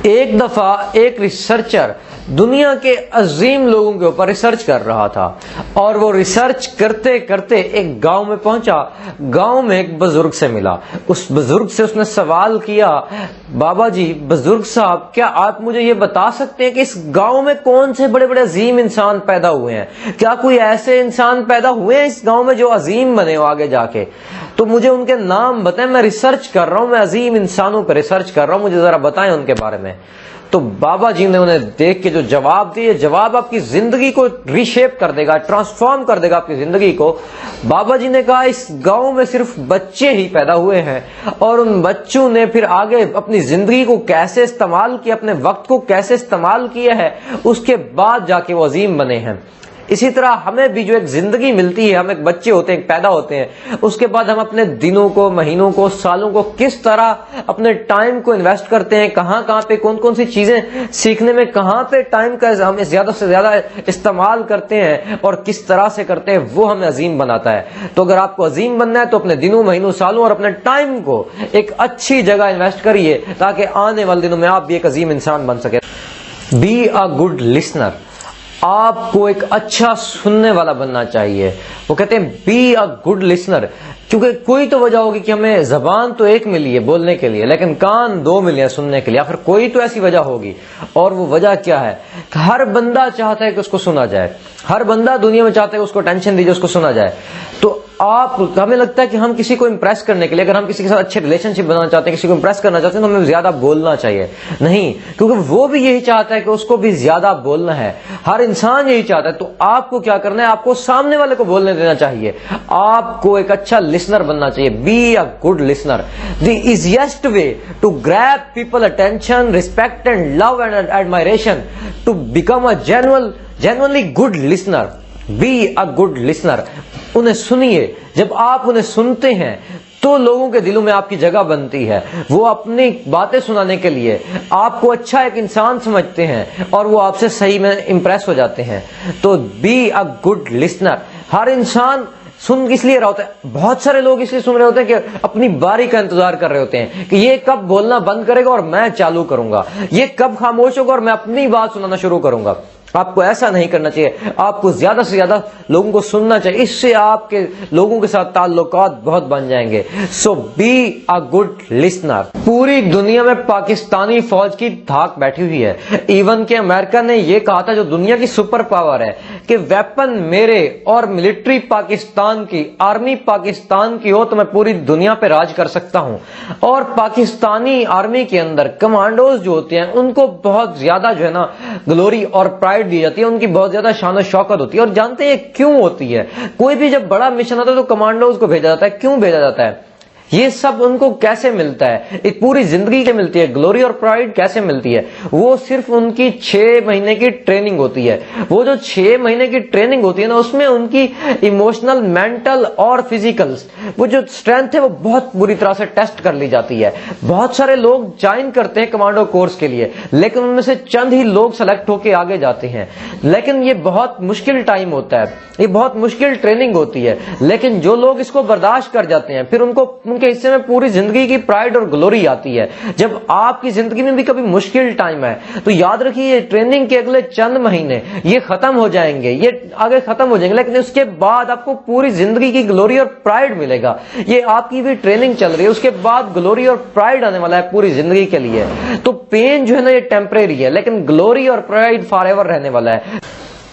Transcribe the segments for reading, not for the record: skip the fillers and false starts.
ایک دفعہ ایک ریسرچر دنیا کے عظیم لوگوں کے اوپر ریسرچ کر رہا تھا اور وہ ریسرچ کرتے کرتے ایک گاؤں میں پہنچا. گاؤں میں ایک بزرگ سے ملا. اس بزرگ سے اس نے سوال کیا, بابا جی بزرگ صاحب کیا آپ مجھے یہ بتا سکتے ہیں کہ اس گاؤں میں کون سے بڑے بڑے عظیم انسان پیدا ہوئے ہیں؟ کیا کوئی ایسے انسان پیدا ہوئے ہیں اس گاؤں میں جو عظیم بنے ہو آگے جا کے؟ تو مجھے ان کے نام بتائیں, میں ریسرچ کر رہا ہوں, میں عظیم انسانوں پہ ریسرچ کر رہا ہوں, مجھے ذرا بتائیں ان کے بارے میں. تو بابا جی نے انہیں دیکھ کے جو جواب دیے, جواب آپ کی زندگی کو ری شیپ کر دے گا, ٹرانسفارم کر دے گا آپ کی زندگی کو. بابا جی نے کہا اس گاؤں میں صرف بچے ہی پیدا ہوئے ہیں اور ان بچوں نے پھر آگے اپنی زندگی کو کیسے استعمال کیا, اپنے وقت کو کیسے استعمال کیا ہے, اس کے بعد جا کے وہ عظیم بنے ہیں. اسی طرح ہمیں بھی جو ایک زندگی ملتی ہے, ہم ایک بچے ہوتے ہیں, پیدا ہوتے ہیں, اس کے بعد ہم اپنے دنوں کو, مہینوں کو, سالوں کو کس طرح اپنے ٹائم کو انویسٹ کرتے ہیں, کہاں کہاں پہ کون کون سی چیزیں سیکھنے میں کہاں پہ ٹائم کا ہم زیادہ سے زیادہ استعمال کرتے ہیں اور کس طرح سے کرتے ہیں, وہ ہمیں عظیم بناتا ہے. تو اگر آپ کو عظیم بننا ہے تو اپنے دنوں, مہینوں, سالوں اور اپنے ٹائم کو ایک اچھی جگہ انویسٹ کریے تاکہ آنے والے دنوں میں آپ بھی ایک عظیم انسان بن سکیں. Be a good listener. آپ کو ایک اچھا سننے والا بننا چاہیے. وہ کہتے ہیں بی اے گڈ لسنر, کیونکہ کوئی تو وجہ ہوگی کہ ہمیں زبان تو ایک ملی ہے بولنے کے لیے لیکن کان دو ملے ہیں سننے کے لیے. آخر کوئی تو ایسی وجہ ہوگی, اور وہ وجہ کیا ہے؟ ہر بندہ چاہتا ہے کہ اس کو سنا جائے, ہر بندہ دنیا میں چاہتا ہے کہ اس کو ٹینشن دیجیے, اس کو سنا جائے. تو ہمیں لگتا ہے کہ ہم کسی کو امپریس کرنے کے لیے, اگر ہم کسی کے ساتھ اچھے ریلیشن شپ بنانا چاہتے ہیں, کسی کو امپریس کرنا چاہتے ہیں, تو ہمیں زیادہ بولنا چاہیے. نہیں, کیونکہ وہ بھی یہی چاہتا ہے کہ اس کو بھی زیادہ بولنا ہے. ہر انسان یہی چاہتا ہے. تو آپ کو کیا کرنا ہے؟ آپ کو سامنے والے کو بولنے دینا چاہیے. آپ کو ایک اچھا لسنر بننا چاہیے. Be a good listener. The easiest way to grab people attention, respect and love and admiration, to become a genuinely good listener. Be a good listener. انہیں سنیے. جب آپ انہیں سنتے ہیں تو لوگوں کے دلوں میں آپ کی جگہ بنتی ہے. وہ اپنی باتیں سنانے کے لیے آپ کو اچھا ایک انسان سمجھتے ہیں اور وہ آپ سے صحیح میں امپریس ہو جاتے ہیں. تو بی اے گڈ لسنر. ہر انسان سن کس لیے رہا ہوتا ہے؟ بہت سارے لوگ اس لیے سن رہے ہوتے ہیں کہ اپنی باری کا انتظار کر رہے ہوتے ہیں کہ یہ کب بولنا بند کرے گا اور میں چالو کروں گا, یہ کب خاموش ہوگا اور میں اپنی بات سنانا شروع کروں گا. آپ کو ایسا نہیں کرنا چاہیے. آپ کو زیادہ سے زیادہ لوگوں کو سننا چاہیے. اس سے آپ کے لوگوں کے ساتھ تعلقات بہت بن جائیں گے. سو بی اے گڈ لسنر. پوری دنیا میں پاکستانی فوج کی دھاک بیٹھی ہوئی ہے. ایون کہ امریکہ نے یہ کہا تھا, جو دنیا کی سپر پاور ہے, کہ ویپن میرے اور ملٹری پاکستان کی, آرمی پاکستان کی ہو تو میں پوری دنیا پہ راج کر سکتا ہوں. اور پاکستانی آرمی کے اندر کمانڈوز جو ہوتے ہیں ان کو بہت زیادہ جو ہے نا گلوری اور پرائڈ دی جاتی ہے, ان کی بہت زیادہ شان و شوکت ہوتی ہے. اور جانتے ہیں کیوں ہوتی ہے؟ کوئی بھی جب بڑا مشن ہوتا ہے تو کمانڈوز کو بھیجا جاتا ہے. کیوں بھیجا جاتا ہے؟ یہ سب ان کو کیسے ملتا ہے؟ ایک پوری زندگی کے ملتی ہے. گلوری اور پرائڈ کیسے ملتی ہے؟ وہ صرف ان کی 6 مہینے کی ٹریننگ ہوتی ہے. وہ جو 6 مہینے کی ٹریننگ ہوتی ہے نا, اس میں ان کی ایموشنل, مینٹل اور فزیکل وہ جو اسٹرینتھ ہے وہ بہت بری طرح سے ٹیسٹ کر لی جاتی ہے. بہت سارے لوگ جوائن کرتے ہیں کمانڈو کورس کے لیے, لیکن ان میں سے چند ہی لوگ سلیکٹ ہو کے آگے جاتے ہیں. لیکن یہ بہت مشکل ٹائم ہوتا ہے, یہ بہت مشکل ٹریننگ ہوتی ہے. لیکن جو لوگ اس کو برداشت کر جاتے ہیں, پھر ان کے حصے میں پوری زندگی کی پرائڈ اور گلوری آتی ہے. جب آپ کی زندگی میں بھی کبھی مشکل ٹائم ہے تو یاد رکھیے یہ ٹریننگ کے اگلے چند مہینے یہ ختم ہو جائیں گے, یہ آگے ختم ہو جائیں گے, لیکن اس کے بعد آپ کو پوری زندگی کی گلوری اور پرائڈ ملے گا. یہ آپ کی بھی ٹریننگ چل رہی ہے, اس کے بعد گلوری اور پرائڈ آنے والا ہے پوری زندگی کے لیے. تو پین جو ہے نا یہ ٹیمپریری ہے, لیکن گلوری اور پرائڈ فار ایور رہنے والا ہے.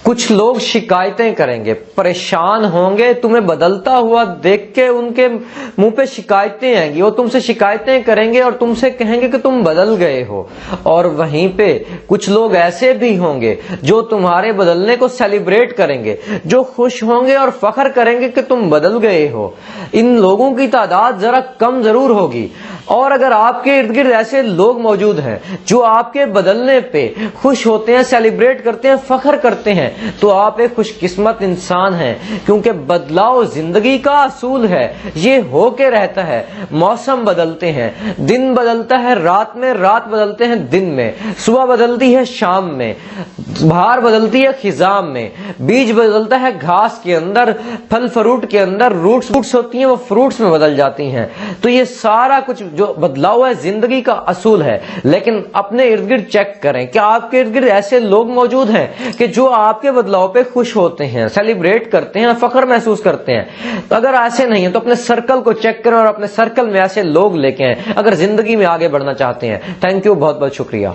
کچھ لوگ شکایتیں کریں گے, پریشان ہوں گے, تمہیں بدلتا ہوا دیکھ کے ان کے منہ پہ شکایتیں آئیں گی. وہ تم سے شکایتیں کریں گے اور تم سے کہیں گے کہ تم بدل گئے ہو. اور وہیں پہ کچھ لوگ ایسے بھی ہوں گے جو تمہارے بدلنے کو سیلیبریٹ کریں گے, جو خوش ہوں گے اور فخر کریں گے کہ تم بدل گئے ہو. ان لوگوں کی تعداد ذرا کم ضرور ہوگی. اور اگر آپ کے ارد گرد ایسے لوگ موجود ہیں جو آپ کے بدلنے پہ خوش ہوتے ہیں, سیلیبریٹ کرتے ہیں, فخر کرتے ہیں, تو آپ ایک خوش قسمت انسان ہیں, کیونکہ بدلاؤ زندگی کا اصول ہے. یہ ہو کے رہتا ہے. موسم بدلتے ہیں, دن بدلتا ہے رات میں, رات بدلتے ہیں دن میں, صبح بدلتی ہے شام میں. بہار بدلتی ہے خزاں میں، بیج بدلتا ہے گھاس کے اندر، پھل فروٹ کے اندر روٹس ہوتی ہیں وہ فروٹس میں بدل جاتی ہیں۔ تو یہ سارا کچھ جو بدلاؤ ہے زندگی کا اصول ہے، لیکن اپنے ارد گرد چیک کریں کہ آپ کے ارد گرد ایسے لوگ موجود ہیں کہ جو آپ کے بدلاؤ پہ خوش ہوتے ہیں، سیلیبریٹ کرتے ہیں، فخر محسوس کرتے ہیں۔ تو اگر ایسے نہیں ہیں تو اپنے سرکل کو چیک کریں اور اپنے سرکل میں ایسے لوگ لے کے آئیں اگر زندگی میں آگے بڑھنا چاہتے ہیں۔ تھینک یو، بہت بہت شکریہ۔